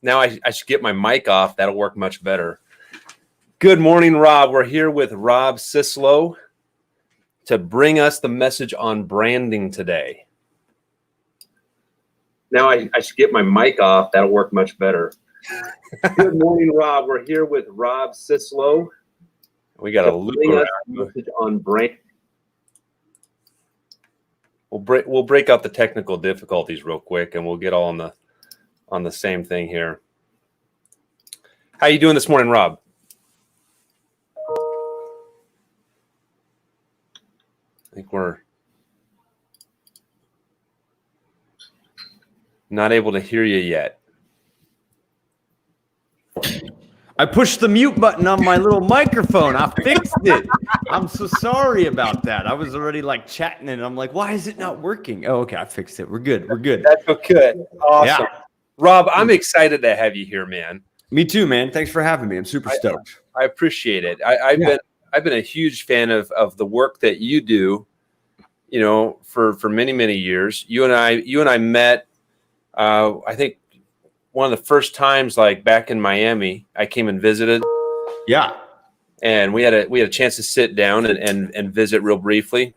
Now I should get my mic off. That'll work much better. Good morning, Rob. We're here with Rob Syslo to bring us the message on branding today. Now I should get my mic off. That'll work much better. Good morning, Rob. We're here with Rob Syslo. We got a loop around on brand. We'll break out the technical difficulties real quick, and we'll get all on the same thing here. How you doing this morning, Rob? I think we're not able to hear you yet. I pushed the mute button on my little microphone. I fixed it. I'm so sorry about that. I was already like chatting and I'm like, why is it not working? Oh, okay. I fixed it. We're good. We're good. That's okay. Awesome. Yeah. Rob, I'm excited to have you here, man. Me too, man. Thanks for having me. I'm super stoked. I appreciate it. I've been a huge fan of the work that you do, you know, for many, many years. You and I met, I think, one of the first times, like back in Miami, I came and visited. Yeah. And we had a chance to sit down and visit real briefly.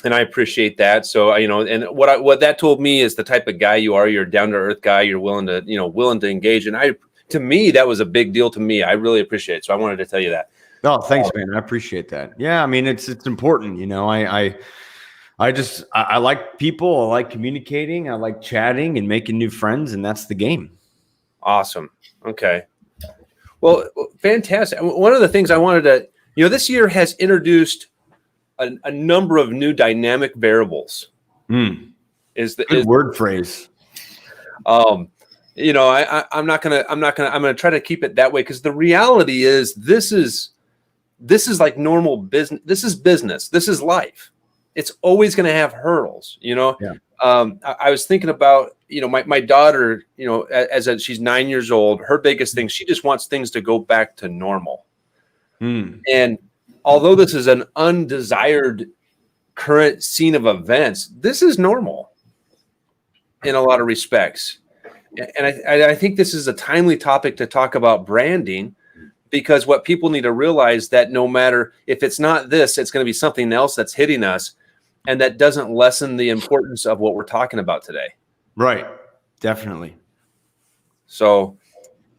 And I appreciate that. So, you know, and what that told me is the type of guy you are. You're a down to earth guy. You're willing to engage. And to me, that was a big deal to me. I really appreciate it. So I wanted to tell you that. Oh, thanks, man. I appreciate that. Yeah. I mean, it's important, you know, I like people. I like communicating. I like chatting and making new friends, and that's the game. Awesome. Okay. Well, fantastic. One of the things I wanted to, you know, this year has introduced a number of new dynamic variables. Is word phrase. You know, I'm gonna try to keep it that way, because the reality is this is like normal business. This is business. This is life. It's always going to have hurdles, you know. Yeah. I was thinking about, you know, my daughter, you know, she's 9 years old, her biggest thing, she just wants things to go back to normal. And although this is an undesired current scene of events, this is normal in a lot of respects. And I think this is a timely topic to talk about branding, because what people need to realize that no matter if it's not this, it's going to be something else that's hitting us. And that doesn't lessen the importance of what we're talking about today. Right. Definitely. So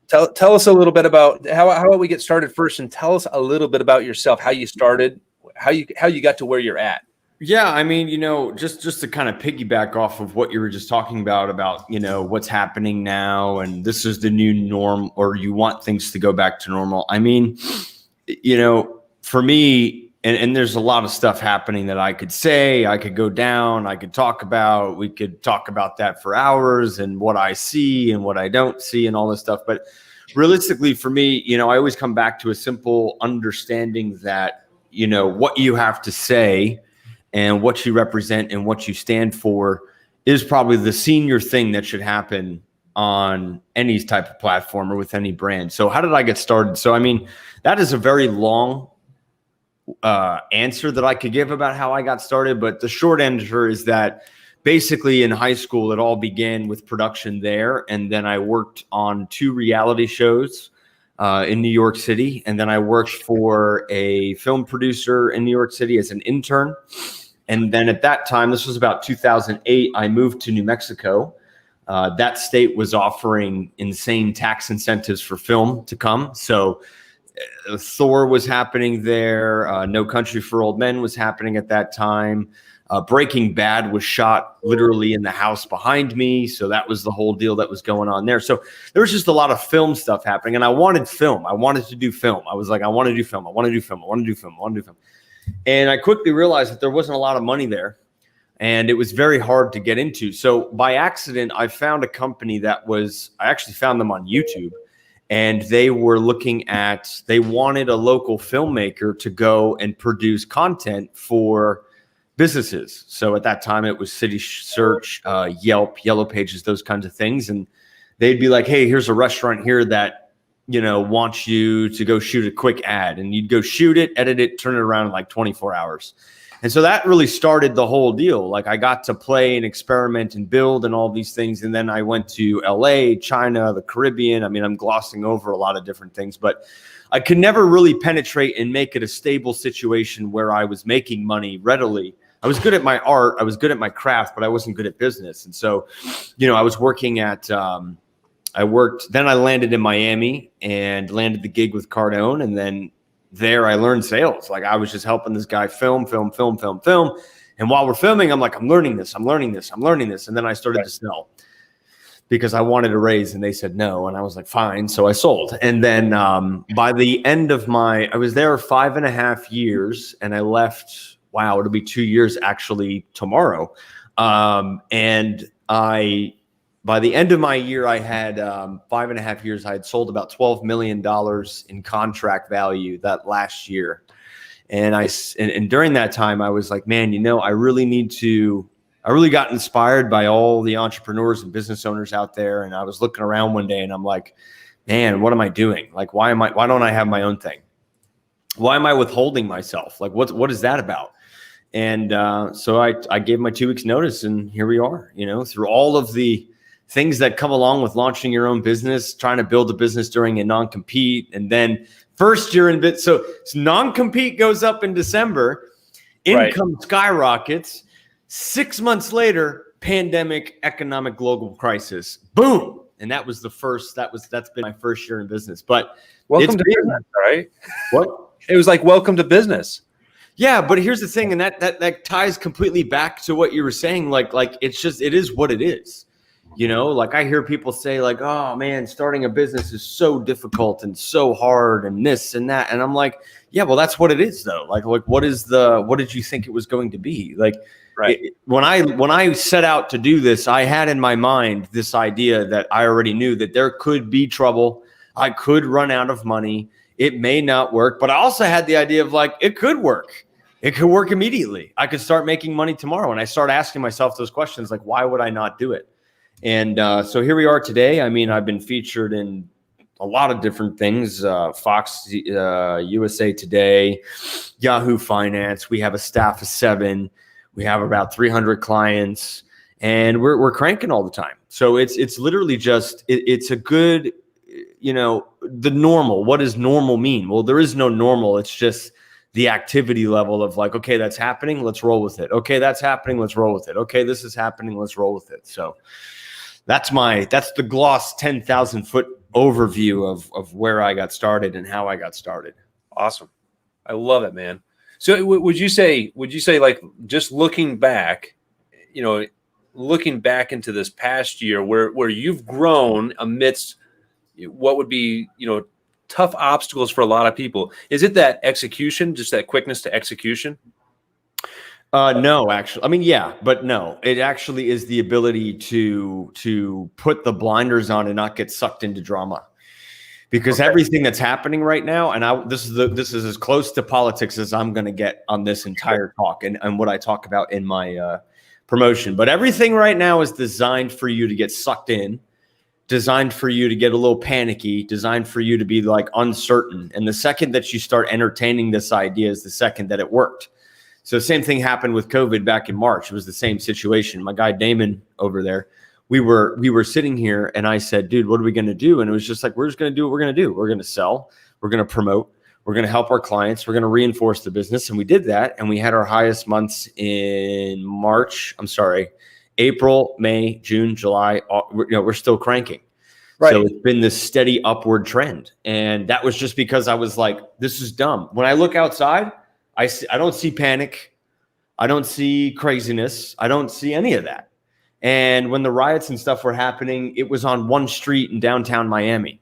tell us a little bit about how about we get started first, and tell us a little bit about yourself, how you started, how you got to where you're at. Yeah. I mean, you know, just to kind of piggyback off of what you were just talking about, you know, what's happening now, and this is the new norm, or you want things to go back to normal. I mean, you know, for me, and there's a lot of stuff happening that I could say, I could go down, I could talk about, we could talk about that for hours, and what I see and what I don't see and all this stuff. But realistically for me, you know, I always come back to a simple understanding that, you know, what you have to say and what you represent and what you stand for is probably the senior thing that should happen on any type of platform or with any brand. So how did I get started? So, I mean, that is a very long answer that I could give about how I got started. But the short answer is that basically in high school, it all began with production there. And then I worked on 2 reality shows in New York City. And then I worked for a film producer in New York City as an intern. And then at that time, this was about 2008, I moved to New Mexico. That state was offering insane tax incentives for film to come. So Thor was happening there. No Country for Old Men was happening at that time. Breaking Bad was shot literally in the house behind me. So that was the whole deal that was going on there. So there was just a lot of film stuff happening. And I wanted film. I wanted to do film. I was like, I want to do film. I want to do film. I want to do film. I want to do film. And I quickly realized that there wasn't a lot of money there. And it was very hard to get into. So by accident, I found a company I actually found them on YouTube. And they were they wanted a local filmmaker to go and produce content for businesses. So at that time it was City Search, Yelp, Yellow Pages, those kinds of things. And they'd be like, hey, here's a restaurant here that, you know, wants you to go shoot a quick ad, and you'd go shoot it, edit it, turn it around in like 24 hours. And so that really started the whole deal. Like I got to play and experiment and build and all these things. And then I went to LA, China, the Caribbean. I mean, I'm glossing over a lot of different things, but I could never really penetrate and make it a stable situation where I was making money readily. I was good at my art. I was good at my craft, but I wasn't good at business. And so, I was working at, then I landed in Miami and landed the gig with Cardone. And then there I learned sales. Like I was just helping this guy film. And while we're filming, I'm like, I'm learning this. And then I started to sell because I wanted a raise and they said no. And I was like, fine. So I sold. And then by the end of I was there 5.5 years and I left. Wow, it'll be 2 years actually tomorrow. And by the end of my year, I had 5.5 years, I had sold about $12 million in contract value that last year. And during that time, I was like, man, I really got inspired by all the entrepreneurs and business owners out there. And I was looking around one day and I'm like, man, what am I doing? Like, why don't I have my own thing? Why am I withholding myself? Like, what is that about? And so I gave my 2 weeks notice and here we are, through all of the things that come along with launching your own business, trying to build a business during a non-compete. And then first year in bit. So non-compete goes up in December, income skyrockets. 6 months later, pandemic, economic global crisis, boom. And that was that's been my first year in business, but welcome to business, right? What? It was like, welcome to business. Yeah, but here's the thing, and that ties completely back to what you were saying. Like it is what it is. Like I hear people say like, oh man, starting a business is so difficult and so hard and this and that. And I'm like, yeah, well, that's what it is though. Like what did you think it was going to be? Like when I set out to do this, I had in my mind this idea that I already knew that there could be trouble. I could run out of money. It may not work, but I also had the idea of like, it could work. It could work immediately. I could start making money tomorrow. And I started asking myself those questions, like, why would I not do it? And so here we are today. I mean, I've been featured in a lot of different things, Fox, USA Today, YAHOO Finance. We have a staff of 7. We have about 300 clients and we're cranking all the time. So it's literally just, it's a good, the normal. What does normal mean? Well, there is no normal. It's just the activity level of like, okay, that's happening. Let's roll with it. Okay, that's happening. Let's roll with it. Okay, this is happening. Let's roll with it. So that's the gloss 10,000 foot overview of where I got started and how I got started. Awesome. I love it, man. So would you say like just looking back into this past year where you've grown amidst what would be, tough obstacles for a lot of people, is it that execution, just that quickness to execution? No, actually. I mean, yeah, but no, it actually is the ability to put the blinders on and not get sucked into drama. Because everything that's happening right now, and this is as close to politics as I'm going to get on this entire talk and what I talk about in my promotion. But everything right now is designed for you to get sucked in, designed for you to get a little panicky, designed for you to be like uncertain. And the second that you start entertaining this idea is the second that it worked. So same thing happened with COVID back in March. It was the same situation. My guy Damon over there, we were sitting here and I said, dude, what are we going to do? And it was just like, we're just going to do what we're going to do. We're going to sell. We're going to promote. We're going to help our clients. We're going to reinforce the business. And we did that. And we had our highest months in April, May, June, July. We're still cranking. Right. So it's been this steady upward trend. And that was just because I was like, this is dumb. When I look outside, I don't see panic. I don't see craziness. I don't see any of that. And when the riots and stuff were happening, it was on one street in downtown Miami,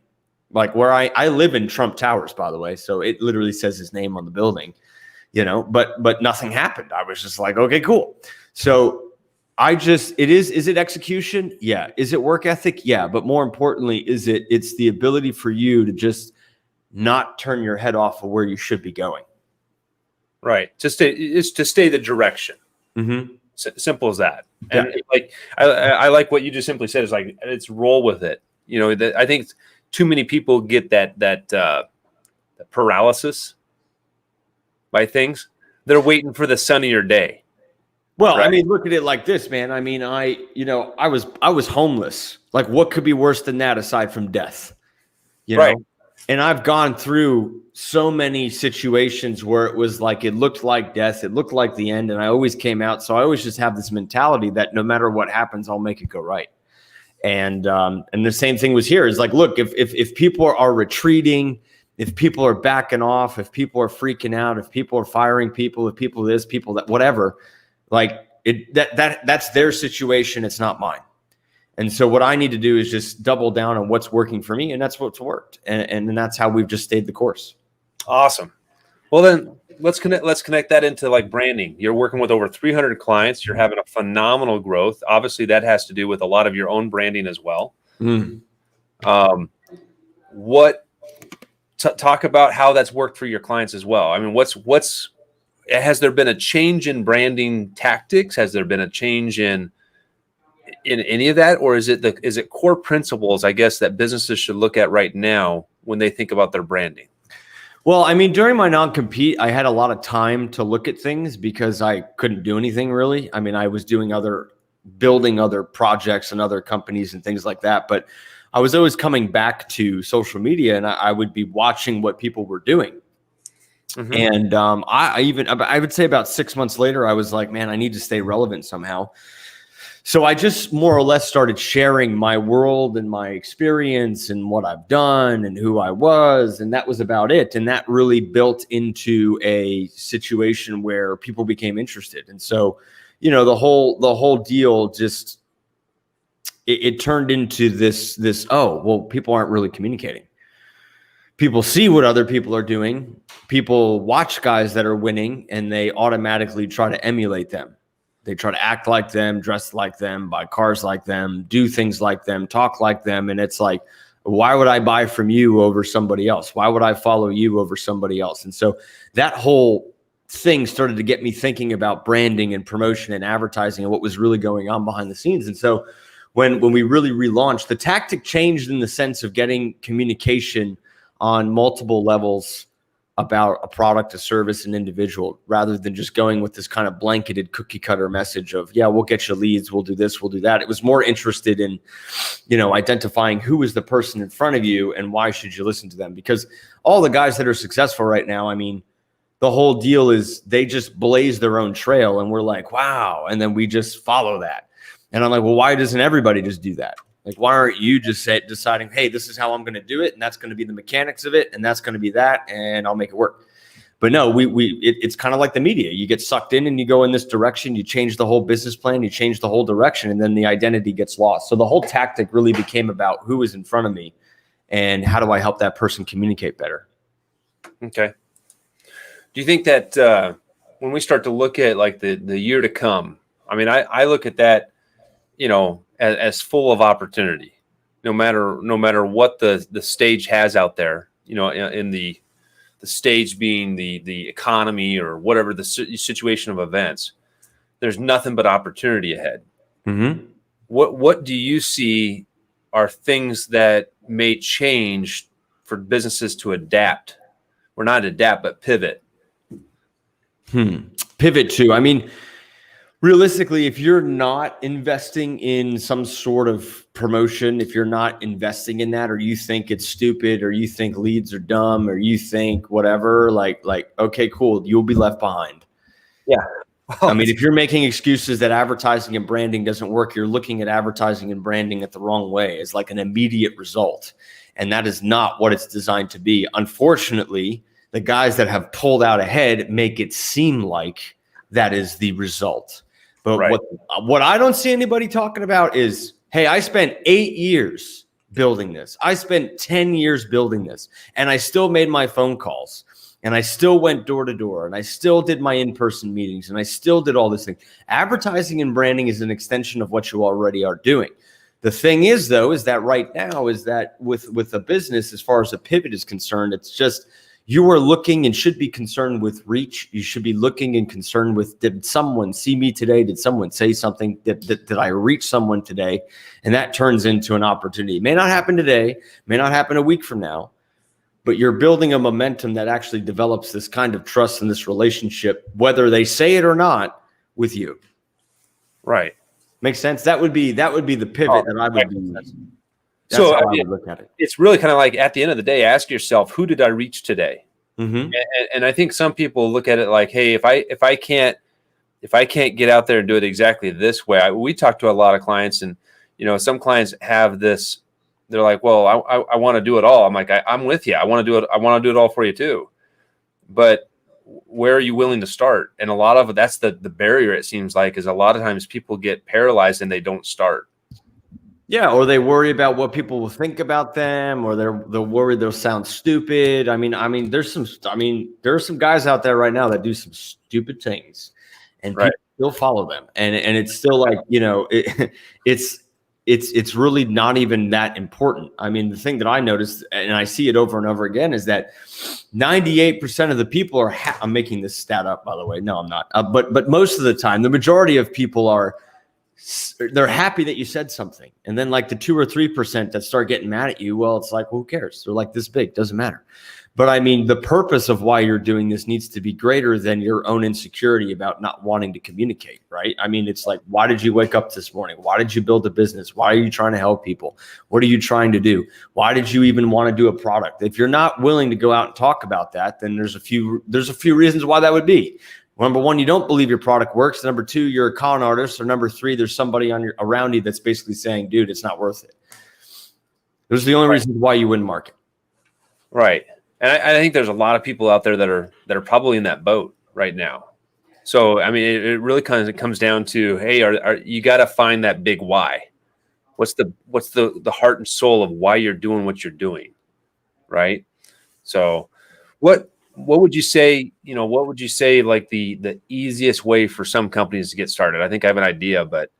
like where I live in Trump Towers, by the way. So it literally says his name on the building, but nothing happened. I was just like, okay, cool. So is it execution? Yeah. Is it work ethic? Yeah. But more importantly, it's the ability for you to just not turn your head off of where you should be going. Right. It's to stay the direction. Mm-hmm. Simple as that. Yeah. And like I like what you just simply said. Is like, it's roll with it. I think too many people get that paralysis by things. They're waiting for the sunnier day. Well, right? I mean, look at it like this, man. I mean, I was homeless. Like, what could be worse than that aside from death? You Right. know? And I've gone through so many situations where it was like, it looked like death, it looked like the end, and I always came out. So I always just have this mentality that no matter what happens, I'll make it go right. And the same thing was here. Is like, look, if people are retreating, if people are backing off, if people are freaking out, if people are firing people, if people this, people that, whatever, like that's their situation. It's not mine. And so what I need to do is just double down on what's working for me, and that's what's worked. And that's how we've just stayed the course. Awesome. Well, then let's connect that into like branding. You're working with over 300 clients. You're having a phenomenal growth. Obviously, that has to do with a lot of your own branding as well. Talk about how that's worked for your clients as well. I mean, has there been a change in branding tactics? Has there been a change in any of that, or is it core principles, I guess, that businesses should look at right now when they think about their branding? Well, I mean, during my non-compete, I had a lot of time to look at things because I couldn't do anything really. I mean, I was building other projects and other companies and things like that. But I was always coming back to social media, and I would be watching what people were doing. Mm-hmm. And I would say about 6 months later, I was like, man, I need to stay relevant somehow. So I just more or less started sharing my world and my experience and what I've done and who I was. And that was about it. And that really built into a situation where people became interested. And so, the whole deal just, it turned into this, oh, well, people aren't really communicating. People see what other people are doing. People watch guys that are winning, and they automatically try to emulate them. They try to act like them, dress like them, buy cars like them, do things like them, talk like them. And it's like, why would I buy from you over somebody else? Why would I follow you over somebody else? And so that whole thing started to get me thinking about branding and promotion and advertising and what was really going on behind the scenes. And so when we really relaunched, the tactic changed in the sense of getting communication on multiple levels about a product, a service, an individual, rather than just going with this kind of blanketed cookie cutter message of, yeah, we'll get you leads, we'll do this, we'll do that. It was more interested in, identifying who is the person in front of you and why should you listen to them? Because all the guys that are successful right now, I mean, the whole deal is they just blaze their own trail and we're like, wow. And then we just follow that. And I'm like, well, why doesn't everybody just do that? Like, why aren't you just deciding, hey, this is how I'm going to do it, and that's going to be the mechanics of it, and that's going to be that, and I'll make it work. But no, it's kind of like the media. You get sucked in and you go in this direction, you change the whole business plan, you change the whole direction, and then the identity gets lost. So the whole tactic really became about who is in front of me and how do I help that person communicate better. Okay. Do you think that when we start to look at like the year to come, I mean, I look at that, as full of opportunity, no matter what the stage has out there, in the stage being the economy or whatever the situation of events, there's nothing but opportunity ahead. Mm-hmm. What do you see are things that may change for businesses to adapt, or not adapt, but pivot? Pivot to, I mean, realistically, if you're not investing in some sort of promotion, if you're not investing in that, or you think it's stupid, or you think leads are dumb, or you think whatever, like, okay, cool, you'll be left behind. Yeah. I mean, if you're making excuses that advertising and branding doesn't work, you're looking at advertising and branding at the wrong way. It's like an immediate result. And that is not what it's designed to be. Unfortunately, the guys that have pulled out ahead make it seem like that is the result. But right. What I don't see anybody talking about is, hey, I spent 8 years building this. I spent 10 years building this, and I still made my phone calls, and I still went door to door, and I still did my in-person meetings, and I still did all this thing. Advertising and branding is an extension of what you already are doing. The thing is, though, is that right now is that with a business, as far as a pivot is concerned, it's just you are looking and should be concerned with reach. You should be looking and concerned with, did someone see me today? Did someone say something? Did I reach someone today? And that turns into an opportunity. It may not happen today, may not happen a week from now, but you're building a momentum that actually develops this kind of trust and this relationship, whether they say it or not, with you. Right. Makes sense. That would be the pivot that I would be. That's how I would look at it. It's really kind of like, at the end of the day, ask yourself, who did I reach today? Mm-hmm. And I think some people look at it like, hey, if I can't get out there and do it exactly this way, we talk to a lot of clients, and some clients have this. They're like, well, I want to do it all. I'm like, I'm with you. I want to do it. I want to do it all for you too. But where are you willing to start? And a lot of that's the barrier. It seems like is a lot of times people get paralyzed and they don't start. Yeah, or they worry about what people will think about them, or they're worried they'll sound stupid. I mean, there are some guys out there right now that do some stupid things, and people still follow them, and it's still like it's really not even that important. I mean, the thing that I noticed, and I see it over and over again, is that 98% of the people are. I'm making this stat up, by the way. No, I'm not. But most of the time, the majority of people they're happy that you said something. And then like the 2 or 3% that start getting mad at you, well, it's like, who cares? They're like this big, doesn't matter. But I mean, the purpose of why you're doing this needs to be greater than your own insecurity about not wanting to communicate, right? I mean, it's like, why did you wake up this morning? Why did you build a business? Why are you trying to help people? What are you trying to do? Why did you even want to do a product? If you're not willing to go out and talk about that, then there's a few reasons why that would be. Number one, you don't believe your product works. Number two, you're a con artist. Or number three, there's somebody around you that's basically saying, dude, it's not worth it. Those are the only reasons why you wouldn't market. Right. And I think there's a lot of people out there that are probably in that boat right now. So, I mean, it really kind of comes down to, hey, you got to find that big why. What's the heart and soul of why you're doing what you're doing, right? So, what would you say? What would you say like the easiest way for some companies to get started? I think I have an idea, but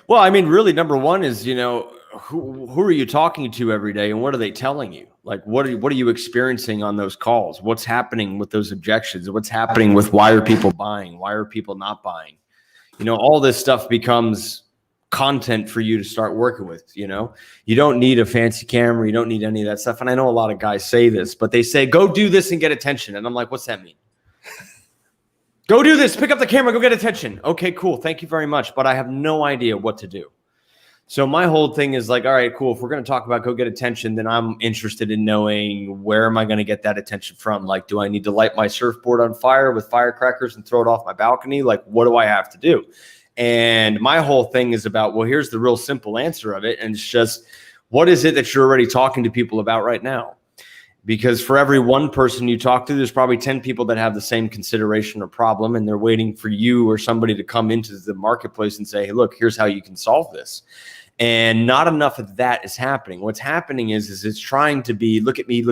well, I mean, really, number one is who are you talking to every day, and what are they telling you? Like, what are you experiencing on those calls? What's happening with those objections? What's happening with why are people buying? Why are people not buying? All this stuff becomes content for you to start working with. You don't need a fancy camera. You don't need any of that stuff. And I know a lot of guys say this, but they say, go do this and get attention. And I'm like, what's that mean? Go do this, pick up the camera, go get attention. Okay, cool. Thank you very much. But I have no idea what to do. So my whole thing is like, all right, cool. If we're going to talk about go get attention, then I'm interested in knowing where am I going to get that attention from? Like, do I need to light my surfboard on fire with firecrackers and throw it off my balcony? Like, what do I have to do? And my whole thing is about, well, here's the real simple answer of it. And it's just, what is it that you're already talking to people about right now? Because for every one person you talk to, there's probably 10 people that have the same consideration or problem, and they're waiting for you or somebody to come into the marketplace and say, hey, look, here's how you can solve this. And not enough of that is happening. What's happening is it's trying to be, look at me,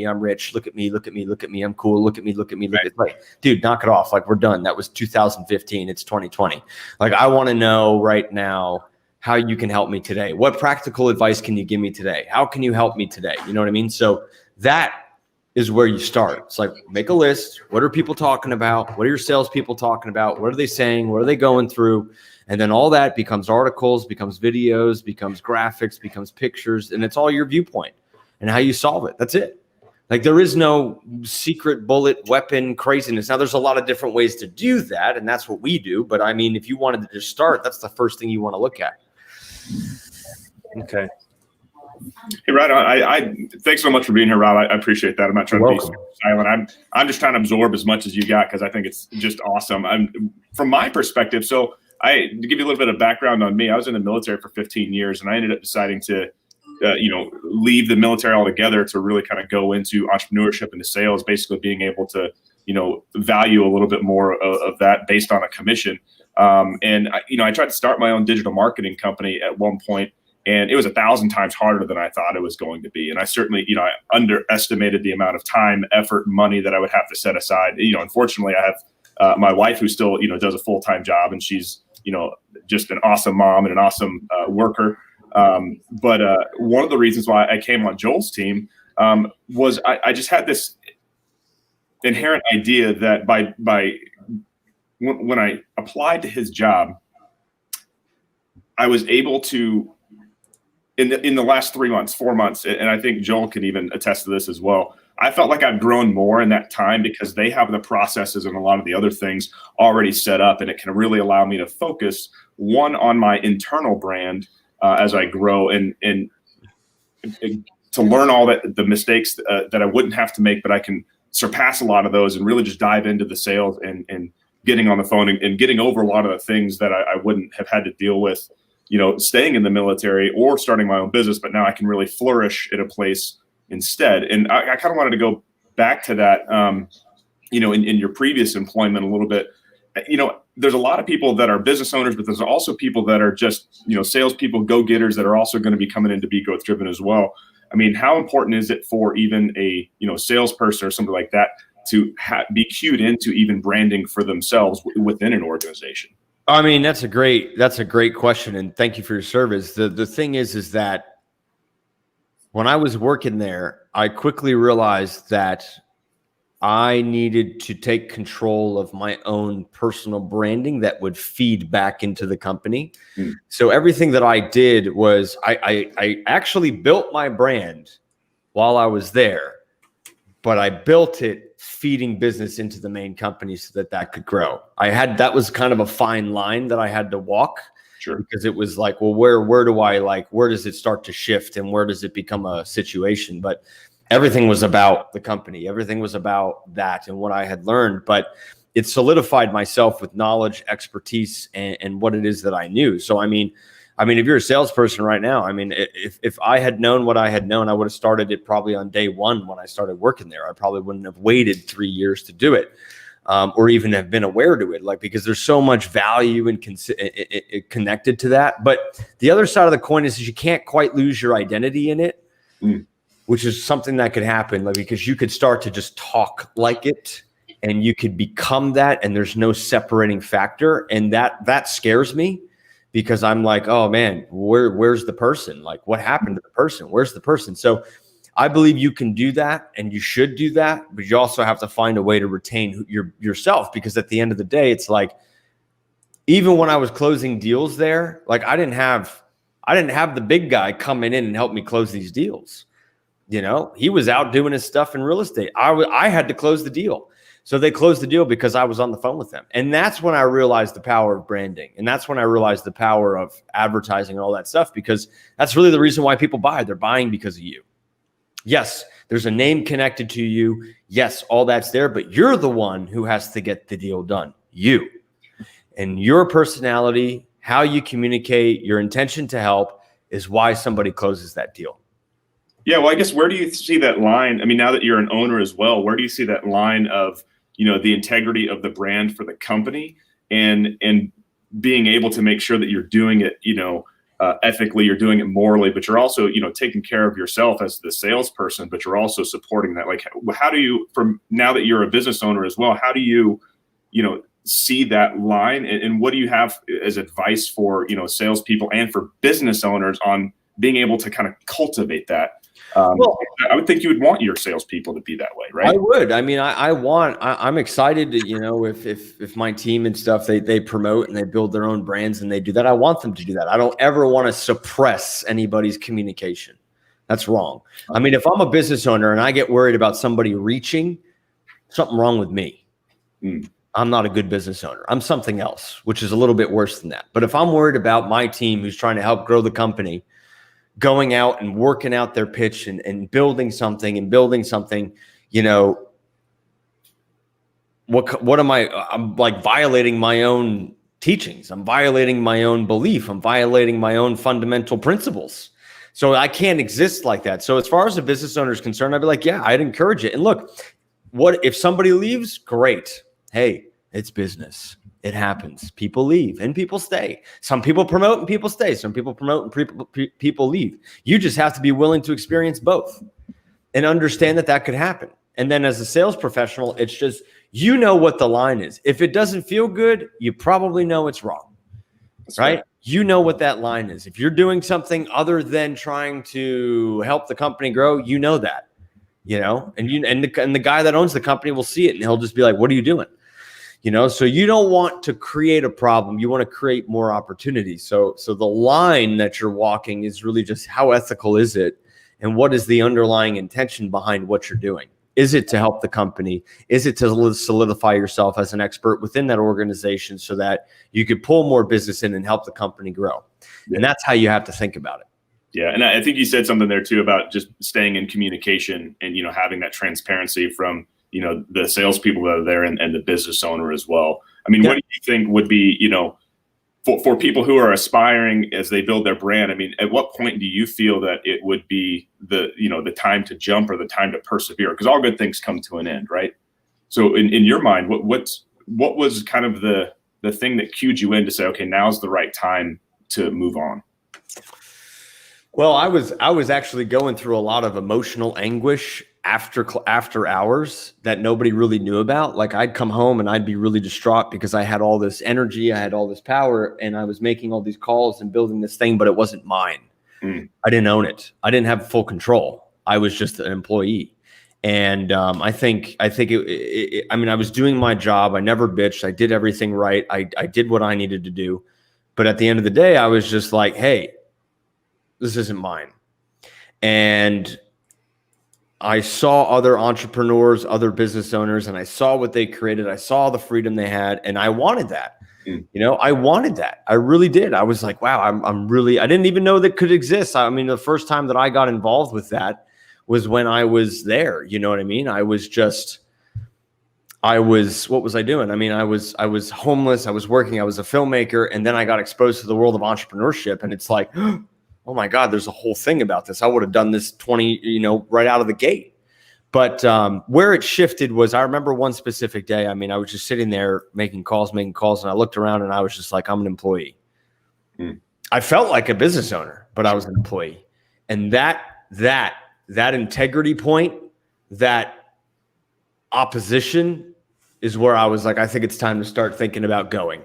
I'm rich, look at me, I'm cool, look at me, like, dude, knock it off. Like, we're done. That was 2015, it's 2020. Like, I want to know right now how you can help me today. What practical advice can you give me today? How can you help me today? You know what I mean? So that is where you start. It's like, make a list. What are people talking about? What are your salespeople talking about? What are they saying? What are they going through? And then all that becomes articles, becomes videos, becomes graphics, becomes pictures, and it's all your viewpoint and how you solve it. That's it. Like, there is no secret bullet weapon craziness. Now, there's a lot of different ways to do that, and that's what we do. But I mean, if you wanted to just start, that's the first thing you want to look at. Okay. Hey, Rod, I thanks so much for being here, Rob. I appreciate that. I'm not trying to be silent. I'm just trying to absorb as much as you got because I think it's just awesome. From my perspective, so to give you a little bit of background on me, I was in the military for 15 years, and I ended up deciding to, leave the military altogether to really kind of go into entrepreneurship and sales, basically being able to, value a little bit more of that based on a commission. And I tried to start my own digital marketing company at one point, and it was 1,000 times harder than I thought it was going to be. And I certainly, I underestimated the amount of time, effort, and money that I would have to set aside. Unfortunately, I have my wife who still, does a full-time job, and she's, just an awesome mom and an awesome worker. But one of the reasons why I came on Joel's team was I just had this inherent idea that when I applied to his job, I was able to in the last 3 months, 4 months, and I think Joel can even attest to this as well. I felt like I've grown more in that time because they have the processes and a lot of the other things already set up, and it can really allow me to focus on my internal brand as I grow and to learn all the mistakes that I wouldn't have to make, but I can surpass a lot of those and really just dive into the sales and getting on the phone and getting over a lot of the things that I wouldn't have had to deal with, staying in the military or starting my own business. But now I can really flourish at a place instead. And I kind of wanted to go back to that, in your previous employment a little bit. There's a lot of people that are business owners, but there's also people that are just, salespeople, go-getters that are also going to be coming into BEGrowthDriven as well. I mean, how important is it for even a, salesperson or something like that to be cued into even branding for themselves within an organization? I mean, that's a great question. And thank you for your service. The thing is that when I was working there, I quickly realized that I needed to take control of my own personal branding that would feed back into the company. So everything that I did was I actually built my brand while I was there, but I built it feeding business into the main company so that could grow. That was kind of a fine line that I had to walk. Sure. Because it was like, well, where does it start to shift and where does it become a situation? But everything was about the company. Everything was about that and what I had learned, but it solidified myself with knowledge, expertise, and what it is that I knew. So, I mean, if you're a salesperson right now, I mean, if I had known what I had known, I would have started it probably on day one when I started working there. I probably wouldn't have waited 3 years to do it. Or even have been aware to it, because there's so much value and connected to that. But the other side of the coin is you can't quite lose your identity in it, which is something that could happen, because you could start to just talk like it and you could become that, and there's no separating factor. And that scares me, because I'm like, oh man, where's the person? Like, what happened to the person? Where's the person? So I believe you can do that and you should do that, but you also have to find a way to retain yourself, because at the end of the day, it's like, even when I was closing deals there, like I didn't have the big guy coming in and help me close these deals. He was out doing his stuff in real estate. I had to close the deal. So they closed the deal because I was on the phone with them. And that's when I realized the power of branding. And that's when I realized the power of advertising and all that stuff, because that's really the reason why people buy. They're buying because of you. Yes, there's a name connected to you. Yes, all that's there, but you're the one who has to get the deal done. You and your personality, how you communicate, your intention to help is why somebody closes that deal. Yeah, well, I guess where do you see that line? I mean, now that you're an owner as well, where do you see that line of, the integrity of the brand for the company and being able to make sure that you're doing it, ethically, you're doing it morally, but you're also, taking care of yourself as the salesperson, but you're also supporting that. Like, how do you, from now that you're a business owner as well, how do you, see that line, and what do you have as advice for, salespeople and for business owners on being able to kind of cultivate that? Well, I would think you would want your salespeople to be that way, right? I would. I mean, I'm excited to, if my team and stuff, they promote and they build their own brands and they do that. I want them to do that. I don't ever want to suppress anybody's communication. That's wrong. I mean, if I'm a business owner and I get worried about somebody reaching, something wrong with me. I'm not a good business owner. I'm something else, which is a little bit worse than that. But if I'm worried about my team who's trying to help grow the company, going out and working out their pitch and building something, what am I'm like violating my own teachings. I'm violating my own belief. I'm violating my own fundamental principles. So I can't exist like that. So as far as a business owner is concerned, I'd be like, yeah, I'd encourage it. And look, what if somebody leaves? Great. Hey, it's business. It happens. People leave and people stay. Some people promote and people stay. Some people promote and people leave. You just have to be willing to experience both and understand that could happen. And then as a sales professional, it's just, what the line is. If it doesn't feel good, you probably know it's wrong. That's right? You know what that line is. If you're doing something other than trying to help the company grow, you know that, and the guy that owns the company will see it and he'll just be like, what are you doing? So you don't want to create a problem. You want to create more opportunities. So the line that you're walking is really just how ethical is it? And what is the underlying intention behind what you're doing? Is it to help the company? Is it to solidify yourself as an expert within that organization so that you could pull more business in and help the company grow? Yeah. And that's how you have to think about it. Yeah. And I think you said something there too about just staying in communication and, having that transparency from, the salespeople that are there and the business owner as well. I mean, what do you think would be, for people who are aspiring as they build their brand? I mean, at what point do you feel that it would be the time to jump or the time to persevere? Because all good things come to an end, right? So in your mind, what was kind of the thing that cued you in to say, okay, now's the right time to move on? Well, I was actually going through a lot of emotional anguish after hours that nobody really knew about. Like, I'd come home and I'd be really distraught because I had all this energy, I had all this power, and I was making all these calls and building this thing, but it wasn't mine. I didn't own it. I didn't have full control. I was just an employee. And I think I was doing my job. I never bitched. I did everything right. I did what I needed to do. But at the end of the day, I was just like, hey, this isn't mine. And I saw other entrepreneurs, other business owners, and I saw what they created. I saw the freedom they had, and I wanted that. I wanted that. I really did. I was like, wow, I didn't even know that could exist. I mean, the first time that I got involved with that was when I was there. You know what I mean? What was I doing? I mean, I was homeless. I was working. I was a filmmaker. And then I got exposed to the world of entrepreneurship. And it's like, oh my God, there's a whole thing about this. I would have done this right out of the gate. But where it shifted was, I remember one specific day. I mean, I was just sitting there making calls, and I looked around and I was just like, I'm an employee. I felt like a business owner, but I was an employee. And that integrity point, that opposition is where I was like, I think it's time to start thinking about going.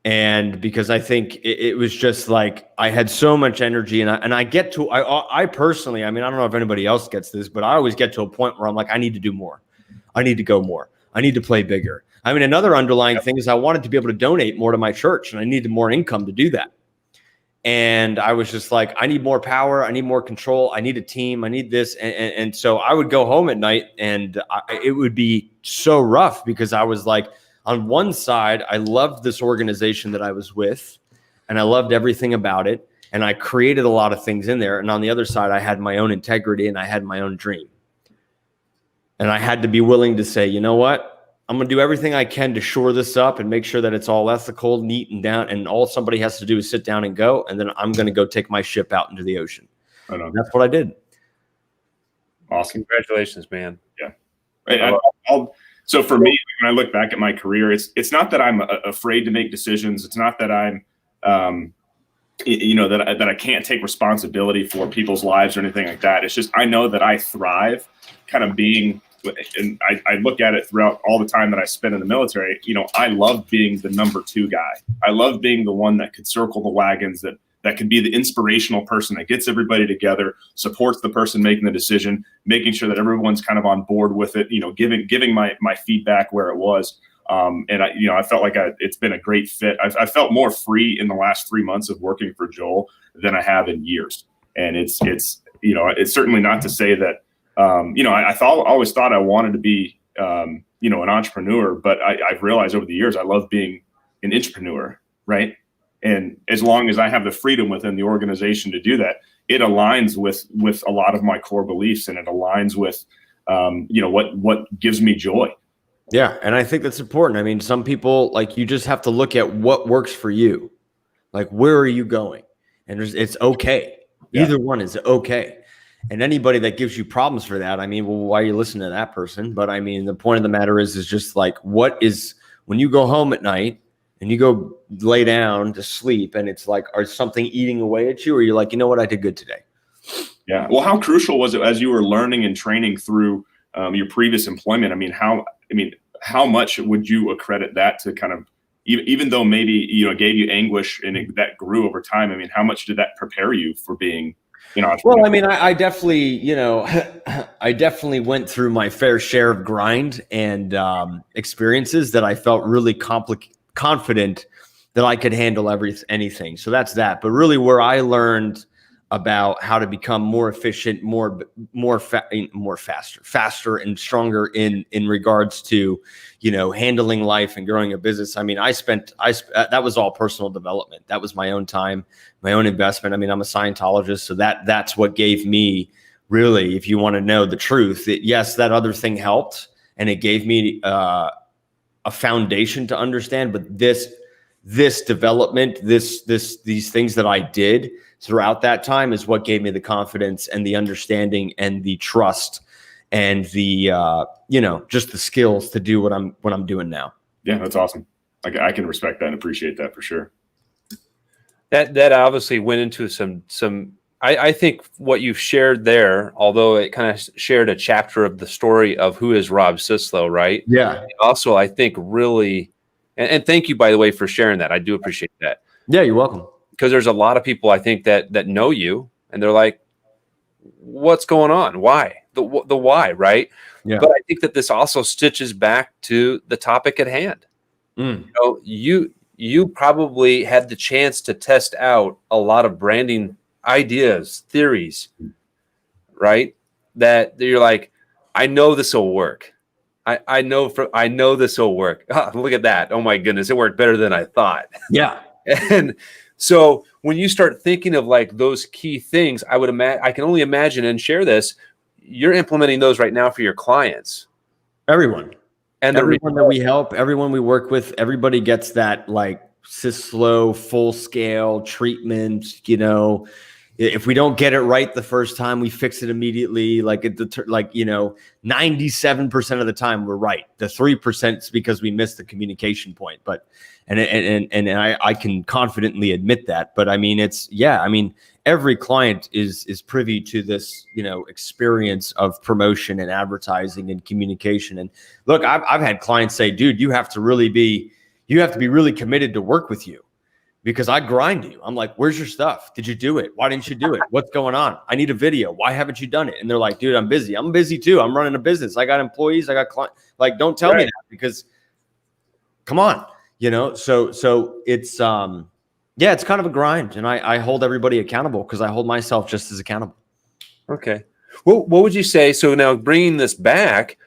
And because I think it was just like, I had so much energy, and I personally, I mean, I don't know if anybody else gets this, but I always get to a point where I'm like, I need to do more. I need to go more. I need to play bigger. I mean, another underlying thing is I wanted to be able to donate more to my church, and I needed more income to do that. And I was just like, I need more power. I need more control. I need a team. I need this. And so I would go home at night, and it would be so rough because I was like, on one side, I loved this organization that I was with, and I loved everything about it. And I created a lot of things in there. And on the other side, I had my own integrity and I had my own dream. And I had to be willing to say, you know what? I'm going to do everything I can to shore this up and make sure that it's all ethical, neat, and down. And all somebody has to do is sit down and go. And then I'm going to go take my ship out into the ocean. And that's what I did. Awesome. Congratulations, man. Yeah. So for me, when I look back at my career, it's not that I'm afraid to make decisions. It's not that I'm, that I can't take responsibility for people's lives or anything like that. It's just, I know that I thrive kind of being, and I look at it throughout all the time that I spent in the military. I love being the number two guy. I love being the one that could circle the wagons, that could be the inspirational person that gets everybody together, supports the person making the decision, making sure that everyone's kind of on board with it, giving my feedback where it was. And I felt like it's been a great fit. I felt more free in the last 3 months of working for Joel than I have in years. And it's certainly not to say that, I always thought I wanted to be, an entrepreneur, but I've realized over the years, I love being an intrapreneur, right? And as long as I have the freedom within the organization to do that, it aligns with a lot of my core beliefs, and it aligns with, what gives me joy. Yeah. And I think that's important. I mean, some people, like, you just have to look at what works for you. Like, where are you going? And it's okay. Yeah. Either one is okay. And anybody that gives you problems for that, I mean, well, why are you listening to that person? But I mean, the point of the matter is just like, when you go home at night, and you go lay down to sleep, and it's like, are something eating away at you? Or you're like, you know what? I did good today. Yeah. Well, how crucial was it as you were learning and training through your previous employment? I mean, how much would you accredit that to kind of, even though maybe, gave you anguish and that grew over time? I mean, how much did that prepare you for being, Well, I mean, I definitely, I definitely went through my fair share of grind and experiences that I felt really confident that I could handle anything. So that's that. But really where I learned about how to become more efficient, faster and stronger in regards to, handling life and growing a business. I mean, that was all personal development. That was my own time, my own investment. I mean, I'm a Scientologist, so that's what gave me, really, if you want to know the truth, yes, that other thing helped and it gave me a foundation to understand, but this development, these things that I did throughout that time is what gave me the confidence and the understanding and the trust and the just the skills to do what I'm doing now. Yeah, that's awesome. I can respect that and appreciate that for sure. That obviously went into some. I think what you've shared there, although it kind of shared a chapter of the story of who is Rob Syslo, right? Yeah. Also, I think really, and thank you, by the way, for sharing that. I do appreciate that. Yeah, you're welcome. Because there's a lot of people, I think, that know you, and they're like, what's going on? Why? The why, right? Yeah. But I think that this also stitches back to the topic at hand. You probably had the chance to test out a lot of branding ideas, theories, right? That you're like, I know this will work. I know this will work. Oh, look at that. Oh my goodness, it worked better than I thought. Yeah. And so when you start thinking of like those key things, I can only imagine and share this. You're implementing those right now for your clients. Everyone. And everyone that we help, everyone we work with, everybody gets that like Syslo full scale treatment. If we don't get it right the first time, we fix it immediately. 97% of the time we're right. The 3% is because we missed the communication point. But I can confidently admit that. But I mean, every client is privy to this, experience of promotion and advertising and communication. And look, I've had clients say, dude, you have to be really committed to work with you because I grind you. I'm like, where's your stuff? Did you do it? Why didn't you do it? What's going on? I need a video. Why haven't you done it? And they're like, dude, I'm busy. I'm busy too. I'm running a business. I got employees. I got clients. Like, don't tell me that because come on, so it's, it's kind of a grind, and I hold everybody accountable because I hold myself just as accountable. Okay. Well, what would you say? So now bringing this back,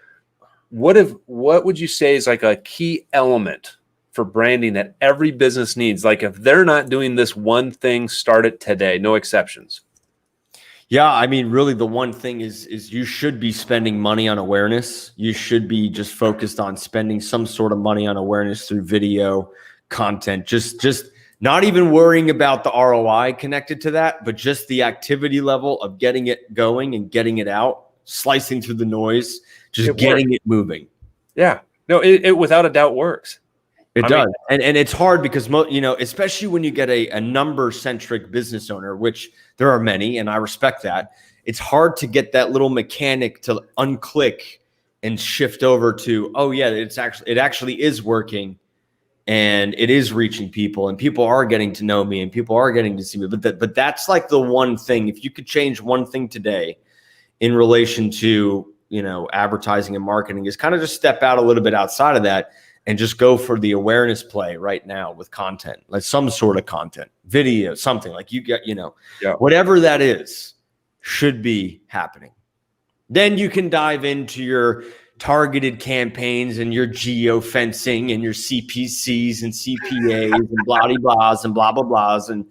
what would you say is like a key element for branding that every business needs? Like if they're not doing this one thing, start it today, no exceptions. Yeah, I mean, really the one thing is you should be spending money on awareness. You should be just focused on spending some sort of money on awareness through video content, just not even worrying about the ROI connected to that, but just the activity level of getting it going and getting it out, slicing through the noise, getting it moving. Yeah, no, it without a doubt works. It does. And it's hard because, especially when you get a number-centric business owner, which there are many, and I respect that, it's hard to get that little mechanic to unclick and shift over to, oh, yeah, it actually is working, and it is reaching people, and people are getting to know me, and people are getting to see me. But that's like the one thing. If you could change one thing today in relation to, advertising and marketing, is kind of just step out a little bit outside of that and just go for the awareness play right now with content, like some sort of content, video, something like you get, whatever that is should be happening. Then you can dive into your targeted campaigns and your geofencing and your CPCs and CPAs and blah-de-blahs and blah-blah-blahs. And,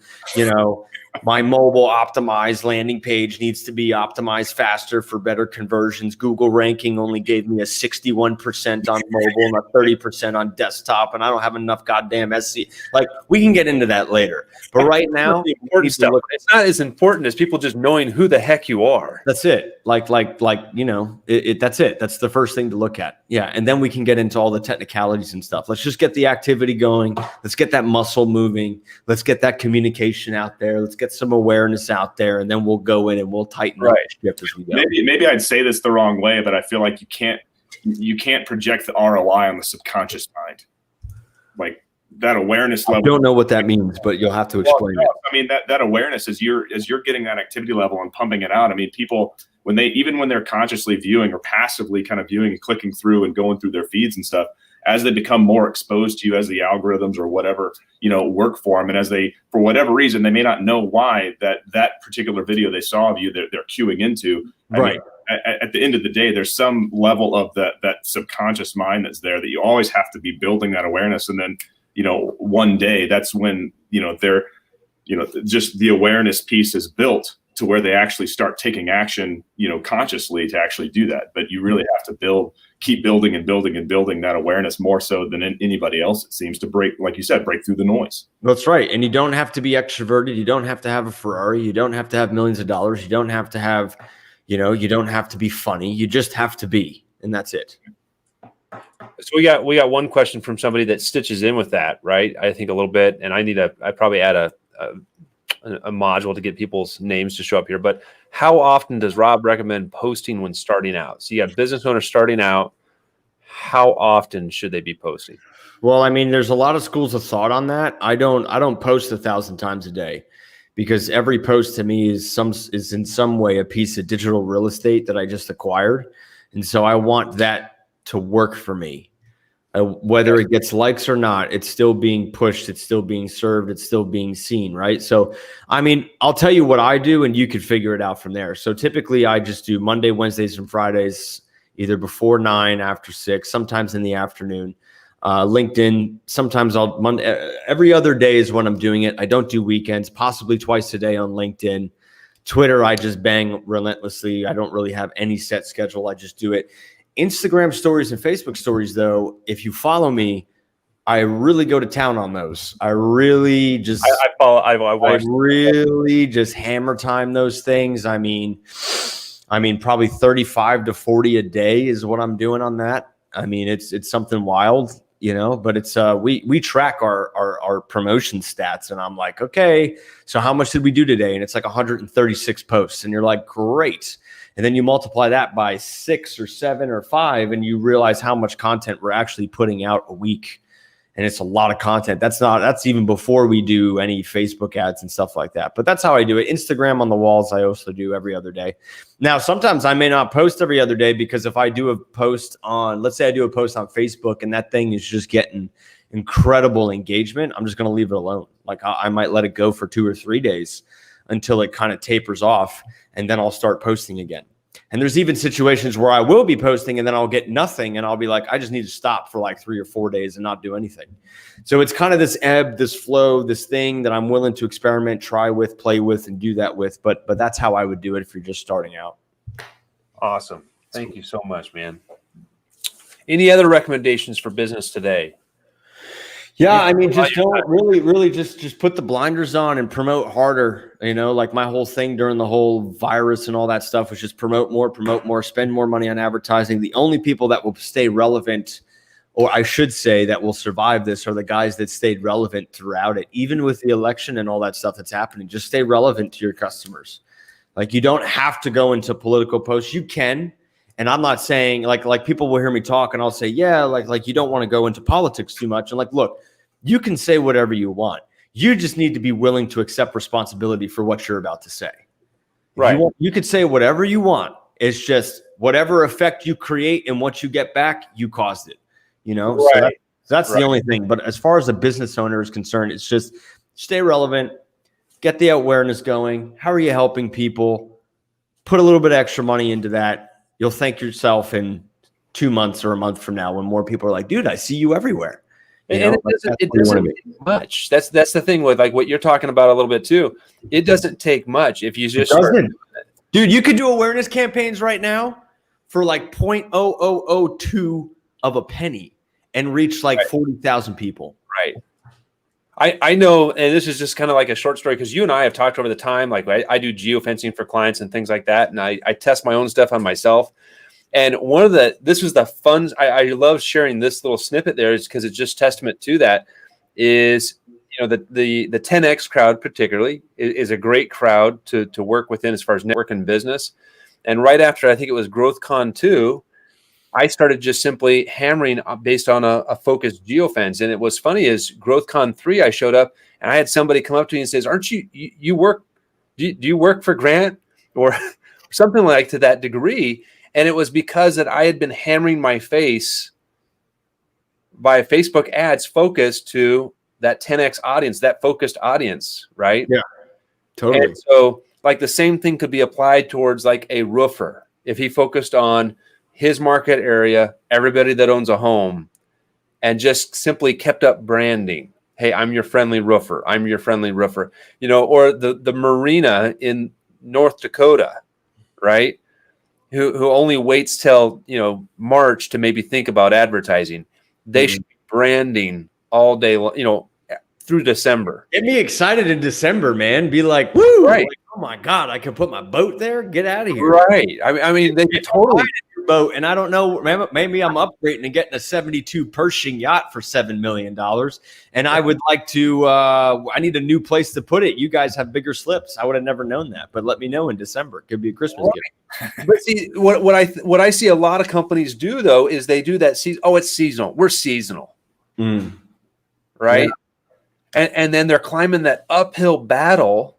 my mobile optimized landing page needs to be optimized faster for better conversions. Google ranking only gave me a 61% on mobile and a 30% on desktop, and I don't have enough goddamn SC. Like, we can get into that later. But right now, the important stuff. It's not as important as people just knowing who the heck you are. That's it. That's it. That's the first thing to look at. Yeah. And then we can get into all the technicalities and stuff. Let's just get the activity going. Let's get that muscle moving. Let's get that communication out there. Let's get some awareness out there, and then we'll go in and we'll tighten up the ship as we go. Maybe I'd say this the wrong way, but I feel like you can't project the ROI on the subconscious mind. Like that awareness I level. don't know what that means, but you'll have to explain it. I mean, that awareness as you're getting that activity level and pumping it out. I mean, people, when they're consciously viewing or passively kind of viewing and clicking through and going through their feeds and stuff, as they become more exposed to you, as the algorithms or whatever, work for them, and as they, for whatever reason, they may not know why that particular video they saw of you, they're queuing into. Right. At the end of the day, there's some level of that subconscious mind that's there that you always have to be building that awareness. And then, one day, that's when, they're, just the awareness piece is built to where they actually start taking action, consciously to actually do that. But you really have to keep building and building and building that awareness more so than anybody else, it seems, to break, like you said, break through the noise. That's right. And you don't have to be extroverted. You don't have to have a Ferrari. You don't have to have millions of dollars. You don't have to have, you don't have to be funny. You just have to be, and that's it. So we got one question from somebody that stitches in with that, right? I think a little bit, and I probably add a module to get people's names to show up here. But how often does Rob recommend posting when starting out? So you have business owners starting out. How often should they be posting? Well, I mean, there's a lot of schools of thought on that. I don't post 1,000 times a day, because every post to me is in some way a piece of digital real estate that I just acquired, and so I want that to work for me. Whether it gets likes or not, it's still being pushed, it's still being served, it's still being seen, right? So, I mean, I'll tell you what I do, and you could figure it out from there. So typically I just do Monday, Wednesdays, and Fridays, either before 9, after 6, sometimes in the afternoon. LinkedIn, sometimes every other day is when I'm doing it. I don't do weekends, possibly twice a day on LinkedIn. Twitter, I just bang relentlessly. I don't really have any set schedule. I just do it. Instagram stories and Facebook stories, though, if you follow me, I really go to town on those. I really just, I really just hammer time those things. I mean, probably 35 to 40 a day is what I'm doing on that. I mean, it's something wild, but it's, we track our promotion stats, and I'm like, okay, so how much did we do today? And it's like 136 posts, and you're like, great. And then you multiply that by 6 or 7 or 5, and you realize how much content we're actually putting out a week. And it's a lot of content. That's even before we do any Facebook ads and stuff like that. But that's how I do it. Instagram on the walls, I also do every other day. Now, sometimes I may not post every other day, because if I do a post let's say I do a post on Facebook and that thing is just getting incredible engagement, I'm just going to leave it alone. Like I might let it go for 2 or 3 days until it kind of tapers off, and then I'll start posting again. And there's even situations where I will be posting and then I'll get nothing, and I'll be like, I just need to stop for like 3 or 4 days and not do anything. So it's kind of this ebb, this flow, this thing that I'm willing to experiment, try with, play with, and do that with. But that's how I would do it if you're just starting out. Awesome. Thank you so much, man. Any other recommendations for business today? Yeah, I mean, just don't really just put the blinders on and promote harder. Like my whole thing during the whole virus and all that stuff was just promote more, spend more money on advertising. The only people that will stay relevant, or I should say that will survive this, are the guys that stayed relevant throughout it. Even with the election and all that stuff that's happening, just stay relevant to your customers. Like, you don't have to go into political posts. You can. And I'm not saying like people will hear me talk and I'll say, yeah, like you don't want to go into politics too much. And like, look, you can say whatever you want. You just need to be willing to accept responsibility for what you're about to say. Right. You could say whatever you want. It's just whatever effect you create and what you get back, you caused it. Right. So that's the only thing. But as far as a business owner is concerned, it's just stay relevant, get the awareness going. How are you helping people? Put a little bit of extra money into that. You'll thank yourself in 2 months or a month from now when more people are like, dude, I see you everywhere. And it doesn't take much. That's the thing with like what you're talking about a little bit too. It doesn't take much if you just start. Dude, you could do awareness campaigns right now for like 0.0002 of a penny and reach like 40,000 people. Right. I know, and this is just kind of like a short story, because you and I have talked over the time. Like I do geofencing for clients and things like that, and I test my own stuff on myself. And this was the fun. I love sharing this little snippet there, is because it's just testament to that. Is the 10X crowd particularly is a great crowd to work within as far as network and business. And right after, I think it was GrowthCon 2, I started just simply hammering based on a focused geofence. And it was funny is GrowthCon 3, I showed up and I had somebody come up to me and says, aren't you work, do you work for Grant or something like to that degree? And it was because that I had been hammering my face by Facebook ads focused to that 10X audience, that focused audience, right? Yeah, totally. And so like the same thing could be applied towards like a roofer. If he focused on his market area, everybody that owns a home, and just simply kept up branding. Hey, I'm your friendly roofer. I'm your friendly roofer. You know, or the marina in North Dakota, right? Who only waits till, you know, March to maybe think about advertising. They should be branding all day, you know, through December. Get me excited in December, man. Be like, woo! Right. Like, oh my God, I can put my boat there. Get out of here. Right. I mean, they could totally boat, and I don't know. Maybe I'm upgrading and getting a 72 Pershing yacht for $7 million. And I would like to. I need a new place to put it. You guys have bigger slips. I would have never known that, but let me know in December. It could be a Christmas gift. But see, what I see a lot of companies do though is they do that. It's seasonal. We're seasonal, right? Yeah. And then they're climbing that uphill battle.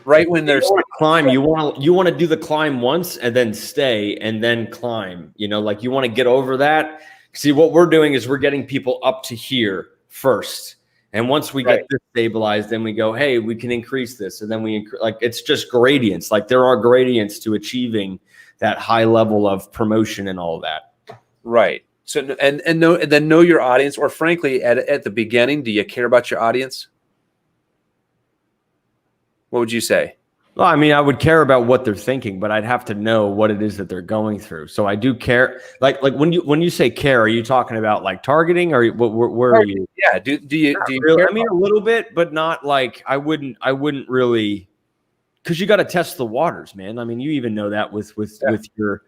Right when there's climb, you want to do the climb once and then stay and then climb. You know, like you want to get over that. See, what we're doing is we're getting people up to here first, and once we get this stabilized, then we go, hey, we can increase this, and then like it's just gradients. Like there are gradients to achieving that high level of promotion and all that. Right. So and then know your audience, or frankly, at the beginning, do you care about your audience? What would you say? Well, I mean, I would care about what they're thinking, but I'd have to know what it is that they're going through. So I do care. Like when you say care, are you talking about like targeting, or where are you? Yeah. Do you really, care? I mean, a little bit, but not like I wouldn't really, because you got to test the waters, man. I mean, you even know that with your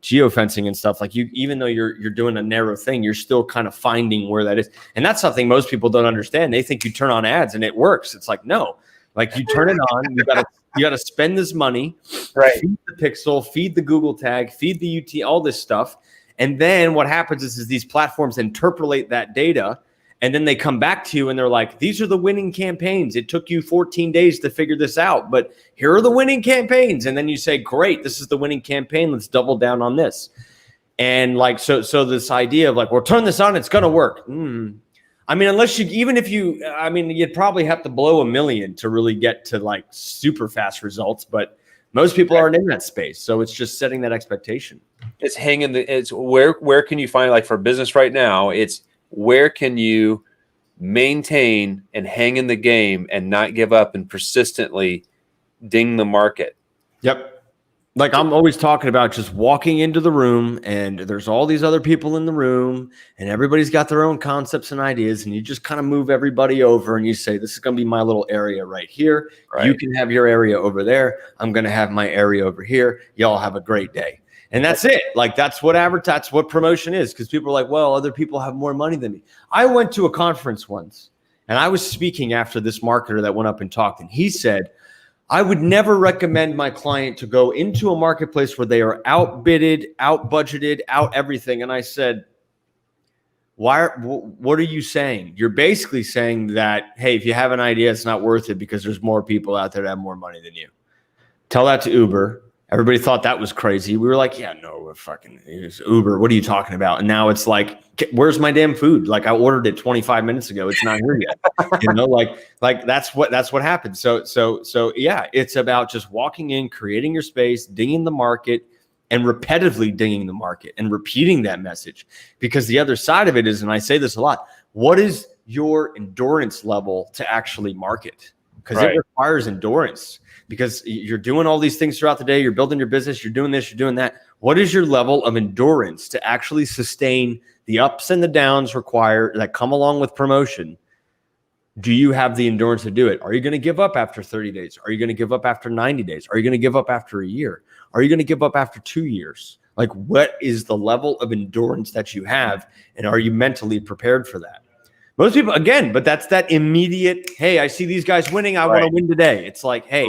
geofencing and stuff. Like even though you're doing a narrow thing, you're still kind of finding where that is, and that's something most people don't understand. They think you turn on ads and it works. It's like no. Like you turn it on, you gotta spend this money, right? Feed the pixel, feed the Google tag, feed the UT, all this stuff, and then what happens is these platforms interpolate that data, and then they come back to you and they're like, "These are the winning campaigns. It took you 14 days to figure this out, but here are the winning campaigns." And then you say, "Great, this is the winning campaign. Let's double down on this." And like so this idea of like, "Well, turn this on, it's gonna work." I mean, you'd probably have to blow $1 million to really get to like super fast results, but most people aren't in that space. So it's just setting that expectation. It's where can you find, like for business right now, it's where can you maintain and hang in the game and not give up and persistently ding the market. Yep. Like I'm always talking about just walking into the room and there's all these other people in the room and everybody's got their own concepts and ideas, and you just kind of move everybody over and you say, this is going to be my little area right here. Right. You can have your area over there. I'm going to have my area over here. Y'all have a great day. And that's it. Like that's what promotion is, because people are like, well, other people have more money than me. I went to a conference once and I was speaking after this marketer that went up and talked, and he said, I would never recommend my client to go into a marketplace where they are outbidded, out budgeted, out everything. And I said, what are you saying? You're basically saying that, hey, if you have an idea, it's not worth it because there's more people out there that have more money than you. Tell that to Uber. Everybody thought that was crazy. We were like, yeah, no, we're fucking it's Uber. What are you talking about? And now it's like, where's my damn food? Like I ordered it 25 minutes ago. It's not here yet. You know, like that's what happens. So yeah, it's about just walking in, creating your space, dinging the market, and repetitively dinging the market and repeating that message. Because the other side of it is, and I say this a lot, what is your endurance level to actually market? Because it requires endurance. Because you're doing all these things throughout the day, you're building your business, you're doing this, you're doing that. What is your level of endurance to actually sustain the ups and the downs required that come along with promotion? Do you have the endurance to do it? Are you going to give up after 30 days? Are you going to give up after 90 days? Are you going to give up after a year? Are you going to give up after 2 years? Like, what is the level of endurance that you have? And are you mentally prepared for that? Most people, again, but that's that immediate, hey, I see these guys winning, I want to win today. It's like, hey,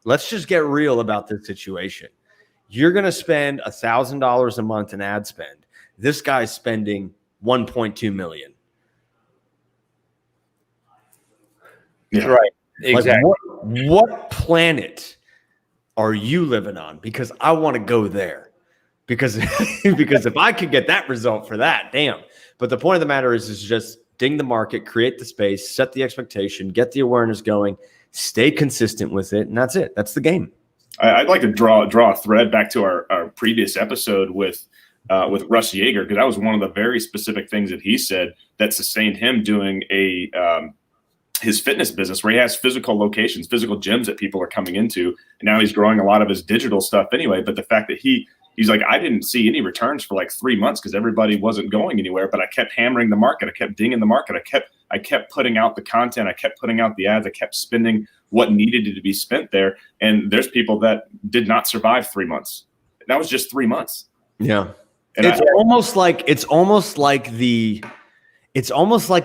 let's just get real about this situation. You're going to spend $1,000 a month in ad spend. This guy's spending 1.2 million. Yeah. Right. Exactly. Like what planet are you living on? Because I want to go there. Because if I could get that result for that, damn. But the point of the matter is just ding the market, create the space, set the expectation, get the awareness going, stay consistent with it, and that's it. That's the game. I'd like to draw a thread back to our previous episode with Russ Yeager, because that was one of the very specific things that he said that sustained him doing his fitness business, where he has physical locations, physical gyms that people are coming into, and now he's growing a lot of his digital stuff anyway. But the fact that he's like, I didn't see any returns for like 3 months because everybody wasn't going anywhere, but I kept hammering the market, I kept dinging the market, I kept putting out the content, I kept putting out the ads, I kept spending what needed to be spent there. And there's people that did not survive 3 months. That was just 3 months. Yeah. And it's almost like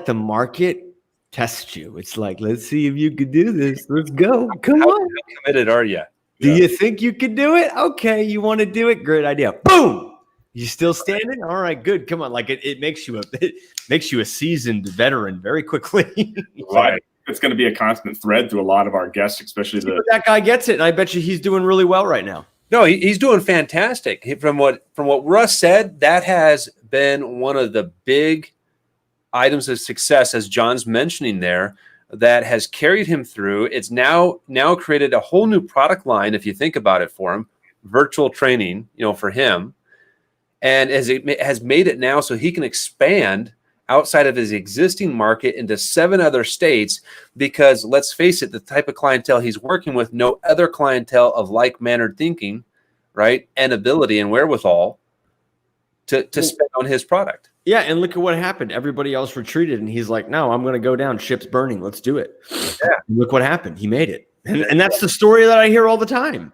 the market tests you. It's like, let's see if you could do this. Let's go. Come on. How committed are you? Do you think you could do it? Okay. You want to do it? Great idea. Boom. You still standing? All right, good. Come on. Like it makes you a seasoned veteran very quickly. Right. It's going to be a constant thread through a lot of our guests, especially that guy gets it. And I bet you he's doing really well right now. No, he's doing fantastic. From what Russ said, that has been one of the big items of success, as John's mentioning there, that has carried him through. It's now created a whole new product line, if you think about it, for him, virtual training, for him, and as it has made it now so he can expand outside of his existing market into 7 other states, because let's face it, the type of clientele he's working with, no other clientele of like-mannered thinking, right, and ability and wherewithal to spend on his product. Yeah, and look at what happened. Everybody else retreated, and he's like, no, I'm going to go down. Ship's burning. Let's do it. Yeah. Look what happened. He made it. And that's the story that I hear all the time.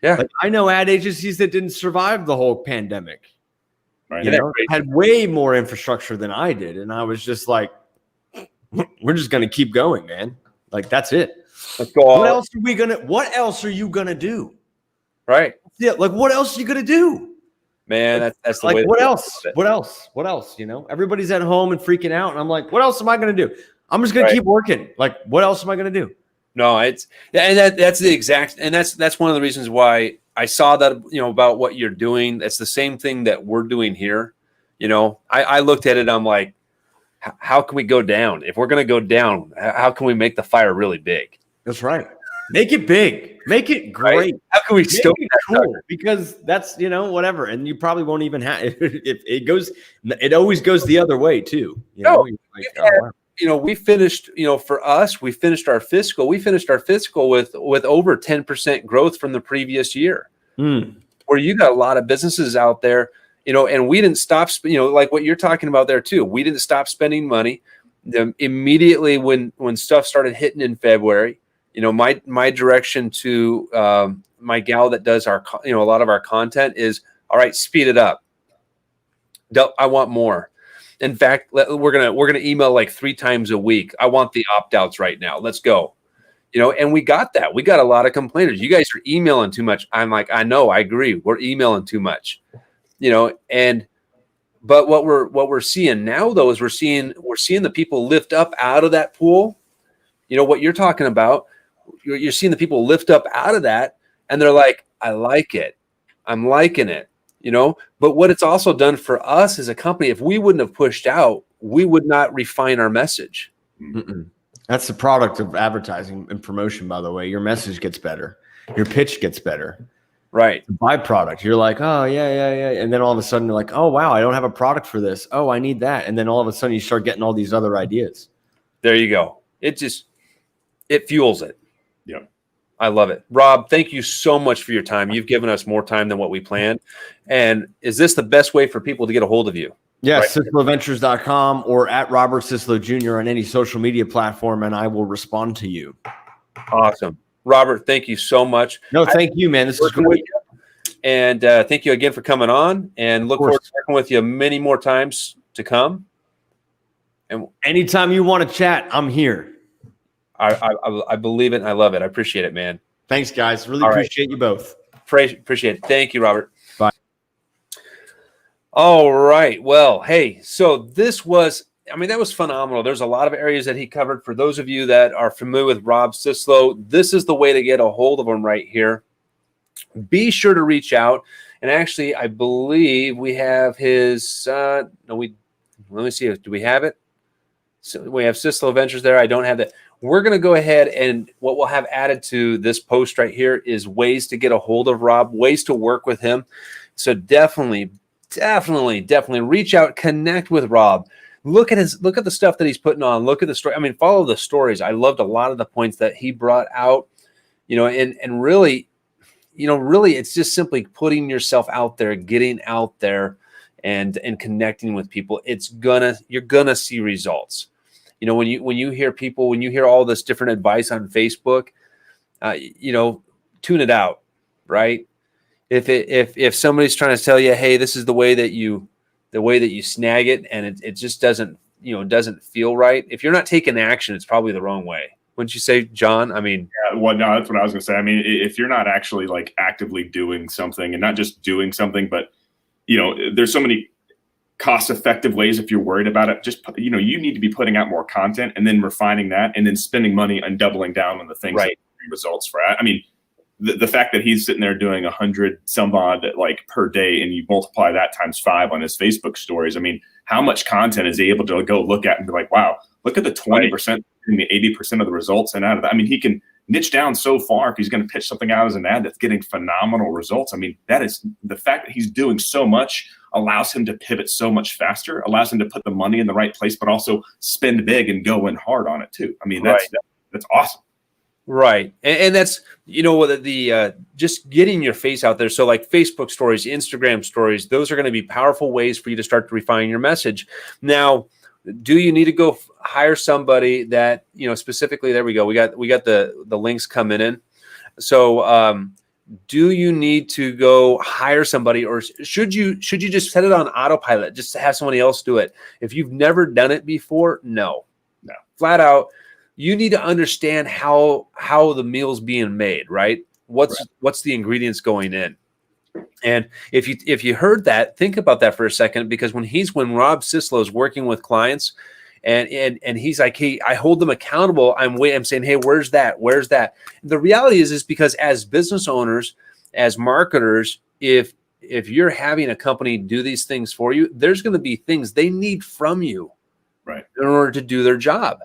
Yeah. Like, I know ad agencies that didn't survive the whole pandemic. Right. Had way more infrastructure than I did. And I was just like, we're just going to keep going, man. Like, that's it. Let's go. What else are you going to do? Right. Yeah. Like, what else are you going to do? Man, that's the like, way. What else? Everybody's at home and freaking out. And I'm like, what else am I going to do? I'm just going to keep working. Like, what else am I going to do? No, that's the exact, and that's one of the reasons why I saw that, about what you're doing. That's the same thing that we're doing here. I looked at it. I'm like, how can we go down? If we're going to go down, how can we make the fire really big? That's right. Make it big. Make it great. Right? How can we stoke it cool? Because that's, whatever. And you probably won't even have if it goes. It always goes the other way too. We finished. For us, we finished our fiscal. We finished our fiscal with over 10% growth from the previous year. Where you got a lot of businesses out there, and we didn't stop. Like what you're talking about there too. We didn't stop spending money. Immediately when stuff started hitting in February. My direction to my gal that does our, a lot of our content is, all right, speed it up. I want more. In fact, we're gonna email like 3 times a week. I want the opt-outs right now. Let's go. And we got that. We got a lot of complainers. You guys are emailing too much. I'm like, I know, I agree. We're emailing too much. But what we're seeing now though is we're seeing the people lift up out of that pool. What you're talking about. You're seeing the people lift up out of that, and they're like, I like it. I'm liking it, But what it's also done for us as a company, if we wouldn't have pushed out, we would not refine our message. Mm-mm. That's the product of advertising and promotion, by the way. Your message gets better. Your pitch gets better. Right. The byproduct. You're like, oh, yeah. And then all of a sudden you're like, oh, wow, I don't have a product for this. Oh, I need that. And then all of a sudden you start getting all these other ideas. There you go. It fuels it. Yeah. I love it. Rob, thank you so much for your time. You've given us more time than what we planned. And is this the best way for people to get a hold of you? Yes, right. SysloVentures.com or at Robert Syslo Jr. on any social media platform, and I will respond to you. Awesome. Robert, thank you so much. No, thank you, man. This is great. And thank you again for coming on, and look forward to working with you many more times to come. And anytime you want to chat, I'm here. I believe it and I love it. I appreciate it, man. Thanks, guys. Really appreciate you both. Appreciate it. Thank you, Robert. Bye. All right. Well, hey, so that was phenomenal. There's a lot of areas that he covered. For those of you that are familiar with Rob Syslo, this is the way to get a hold of him right here. Be sure to reach out. And actually, I believe we have his, let me see. Do we have it? So we have Syslo Ventures there. I don't have that. We're going to go ahead, and what we'll have added to this post right here is ways to get a hold of Rob, ways to work with him. So definitely reach out, connect with Rob. Look at the stuff that he's putting on. Look at the story. I mean, follow the stories. I loved a lot of the points that he brought out, and really, it's just simply putting yourself out there, getting out there and connecting with people. You're gonna see results. When you hear all this different advice on Facebook, tune it out, right? If somebody's trying to tell you, hey, this is the way that you snag it, and it just doesn't feel right. If you're not taking action, it's probably the wrong way. Wouldn't you say, John? I mean, yeah, well, no, that's what I was going to say. I mean, if you're not actually like actively doing something, and not just doing something, but there's so many cost-effective ways. If you're worried about it, just you need to be putting out more content and then refining that, and then spending money and doubling down on the things that bring results for. I mean, the fact that he's sitting there doing 100 some odd like per day, and you multiply that times 5 on his Facebook stories. I mean, how much content is he able to go look at and be like, wow, look at the 20% and the 80% of the results, and out of that, I mean, he can niche down so far if he's going to pitch something out as an ad that's getting phenomenal results. I mean, that is the fact that he's doing so much allows him to pivot so much faster, allows him to put the money in the right place, but also spend big and go in hard on it too. I mean, that's awesome. Right. And that's, the just getting your face out there. So like Facebook stories, Instagram stories, those are going to be powerful ways for you to start to refine your message. Now, do you need to go hire somebody that, specifically, there we go. We got the links coming in. So, do you need to go hire somebody, or should you just set it on autopilot, just to have somebody else do it? If you've never done it before, no, flat out. You need to understand how the meal's being made, right? What's the ingredients going in? And if you heard that, think about that for a second, because when Rob Syslo is working with clients, and he's like, hey, I hold them accountable. I'm saying, hey, where's that? The reality is because as business owners, as marketers, if you're having a company do these things for you, there's going to be things they need from you, right, in order to do their job.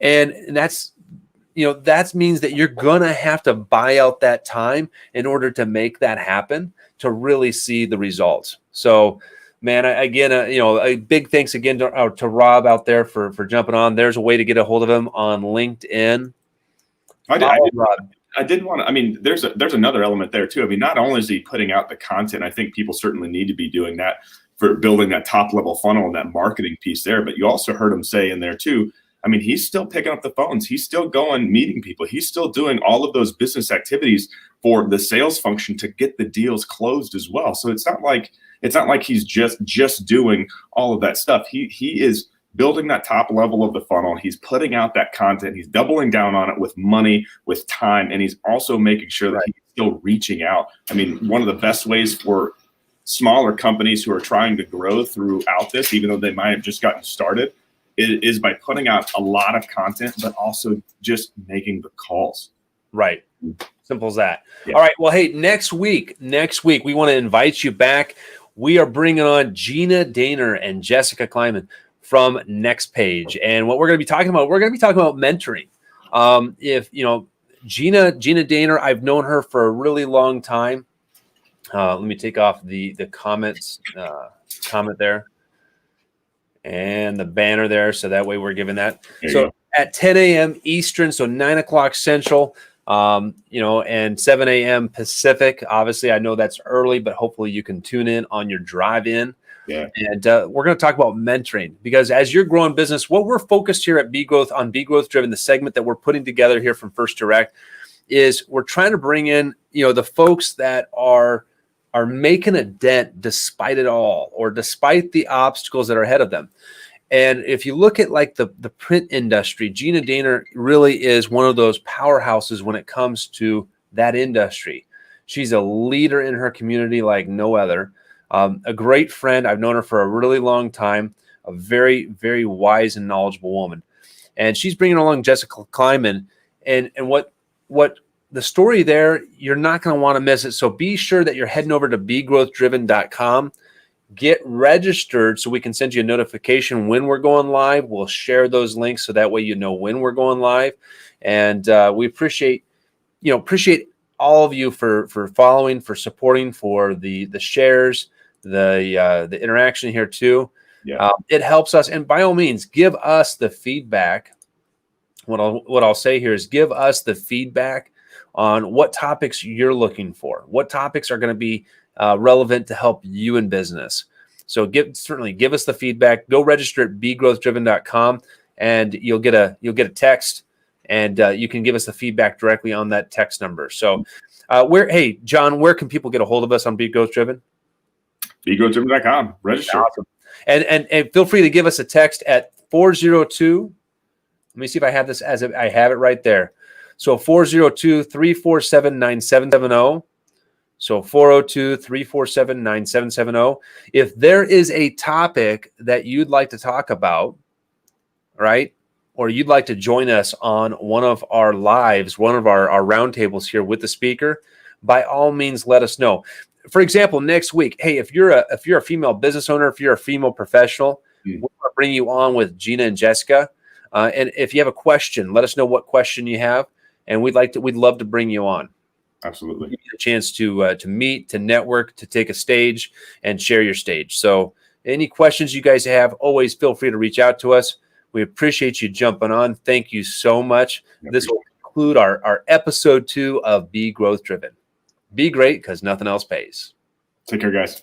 And that means that you're going to have to buy out that time in order to make that happen, to really see the results. So, man, again, a big thanks again to Rob out there for jumping on. There's a way to get a hold of him on LinkedIn. I did want to, I mean, there's another element there too. I mean, not only is he putting out the content, I think people certainly need to be doing that for building that top level funnel and that marketing piece there. But you also heard him say in there too, I mean, he's still picking up the phones. He's still going, meeting people. He's still doing all of those business activities for the sales function to get the deals closed as well. So it's not like he's just doing all of that stuff. He is building that top level of the funnel. He's putting out that content. He's doubling down on it with money, with time, and he's also making sure that he's still reaching out. I mean, one of the best ways for smaller companies who are trying to grow throughout this, even though they might have just gotten started, is by putting out a lot of content, but also just making the calls. Right. Simple as that. Yeah. All right. Well, hey, next week, we want to invite you back. We are bringing on Gina Daner and Jessica Kleiman from Next Page. And what we're going to be talking about, mentoring. Gina Daner, I've known her for a really long time. Let me take off the comment there. And the banner there, so that way we're giving that. So at 10 a.m. Eastern, so 9 o'clock Central, and 7 a.m. Pacific. Obviously, I know that's early, but hopefully you can tune in on your drive in. Yeah. And we're going to talk about mentoring, because as you're growing business, what we're focused here at BeGrowthDriven, the segment that we're putting together here from First Direct, is we're trying to bring in, the folks that are making a dent despite it all, or despite the obstacles that are ahead of them. And if you look at like the print industry, Gina Daner really is one of those powerhouses when it comes to that industry. She's a leader in her community like no other. A great friend. I've known her for a really long time. A very, very wise and knowledgeable woman. And she's bringing along Jessica Kleiman. And what the story there, you're not going to want to miss it. So be sure that you're heading over to BEGrowthDriven.com. Get registered so we can send you a notification when we're going live. We'll share those links so that way you know when we're going live. And we appreciate all of you for following, for supporting, for the shares, the interaction here too. Yeah. It helps us. And by all means, give us the feedback. What I'll say here is give us the feedback on what topics you're looking for, what topics are going to be relevant to help you in business. So certainly give us the feedback. Go register at BEGrowthDriven.com, and you'll get a text, and you can give us the feedback directly on that text number. So hey, John, where can people get a hold of us on BEGrowthDriven? BEGrowthDriven.com. Register. Awesome. And feel free to give us a text at 402. Let me see if I have this I have it right there. So 402-347-9770. So 402-347-9770. If there is a topic that you'd like to talk about, right, or you'd like to join us on one of our lives, one of our roundtables here with the speaker, by all means, let us know. For example, next week, hey, if you're a female business owner, if you're a female professional, we're going to bring you on with Gina and Jessica. And if you have a question, let us know what question you have, and we'd love to bring you on. Absolutely. Give you a chance to meet, to network, to take a stage and share your stage. So any questions you guys have, always feel free to reach out to us. We appreciate you jumping on. Thank you so much. This will conclude our episode 2 of Be Growth Driven. Be great, because nothing else pays. Take care, guys.